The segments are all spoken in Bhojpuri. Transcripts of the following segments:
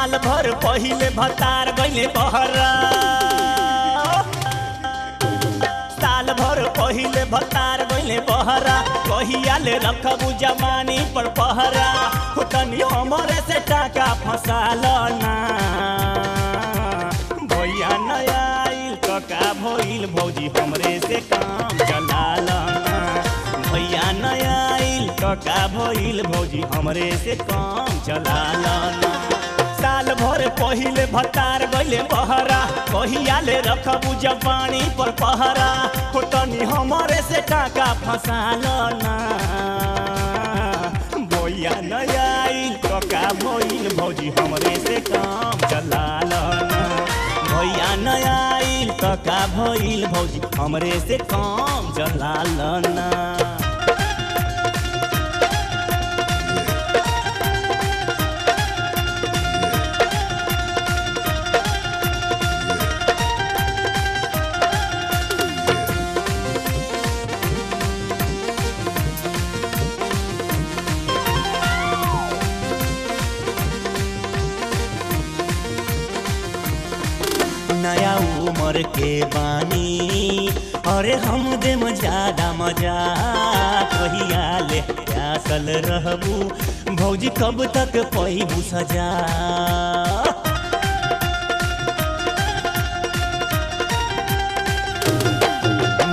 साल भर पहिले भतार गइले बहरा साल भर पहिले भतार गइले बहरा कहिया ले रखबू जवानी पर पहरा तनी हमरे से टाका फसाल ना भैया नया आइल तो का भइल भौजी हमरे से काम चलाल ना भैया नया आइल तो का भइल भौजी हमरे से काम चलाल ना साल भर पहिले भतार गइले बहरा कहिया ले रखबू जवानी पर पहरा तनी हमरे से टाका फसाल ना भैया नया आइल तो का भइल भौजी हमरे से काम चलाल ना भैया नया आइल तो का भइल भौजी हमरे से काम चलाल ना नया उम्र के बानी अरे हम दे ज्यादा मजा कहिया ले प्यासल रहबू भौजी कब तक पैबू सजा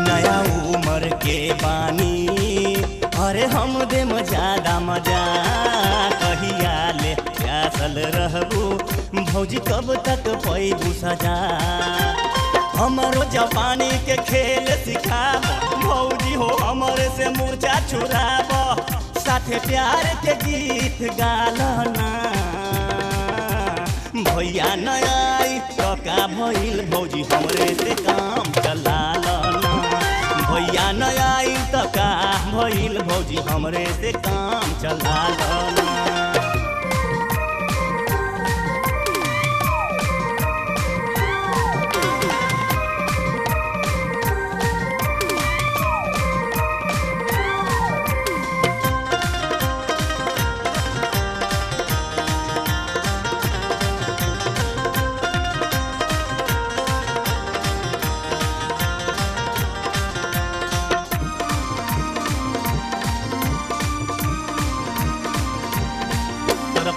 नया उम्र के बानी अरे हम दे ज्यादा मजा कहिया ले प्यासल रहबू भौजी कब तक पैबू सजा हमारो जवानी के खेल सिखाब भौजी हो हमरे से मूर्छा छुड़ाब साथे प्यार के गीत गालना भैया नया तो का भइल भौजी हमरे से काम चलाल ना भैया नया तो का भइल भौजी हमरे से काम चलाल ना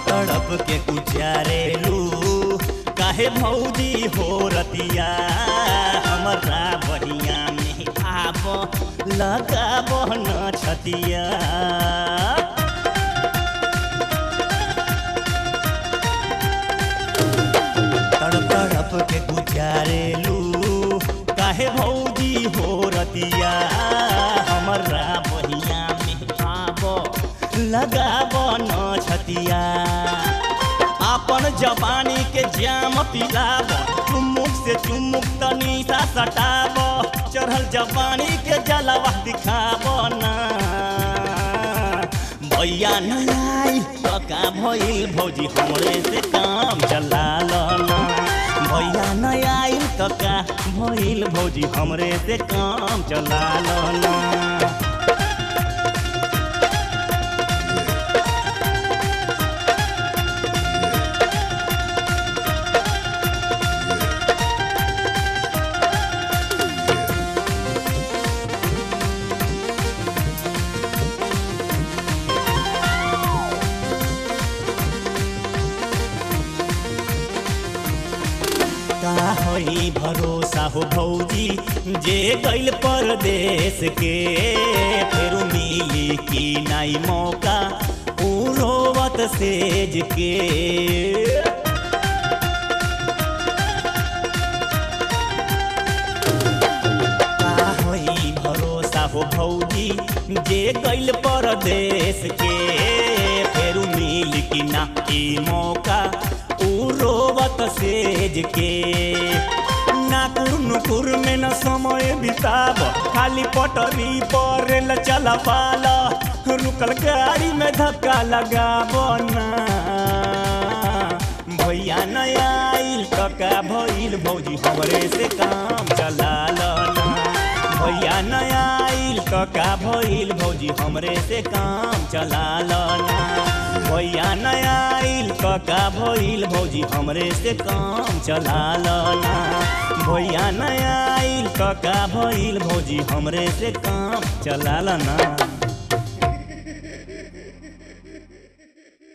तड़प के गुजारेलू काहे भौजी हो रतिया हमरा बढ़िया में आब लगाब न छतिया तड़प के गुजारेलू काहे भौजी हो रतिया हमरा बढ़िया में आब लगाब न छतिया अपन जवानी के जाम पिलाब चुमुक से चुमुक तनी सा सटाब चढ़ल जवानी के जलवा दिखाब ना भैया नया तो का भइल भौजी हमरे से काम चलाल ना भैया नया तो का भइल भौजी हमरे से काम चलाल ना का होई भरोसा हो भौजी जे गइल परदेश के फिर मिली की नाई मौका ऊ रोवत सेज के का होई भरोसा हो भौजी जे गइल परदेश के फिर मिली की नाई मौका रोवत सेज के नाकुर नुकुर में न समय बिताब खाली पटरी पर रेल चला पाला रुकल गाड़ी में धक्का लगाब ना भैया नया तो का भइल भौजी हमरे से काम चलाल ना भैया नया तो का भइल भौजी हमरे से काम चलाल ना भैया नया आइल कका भइल भौजी हमरे से काम चला लो ना। भैया नया आइल कका भइल भौजी हमरे से काम चला लो ना।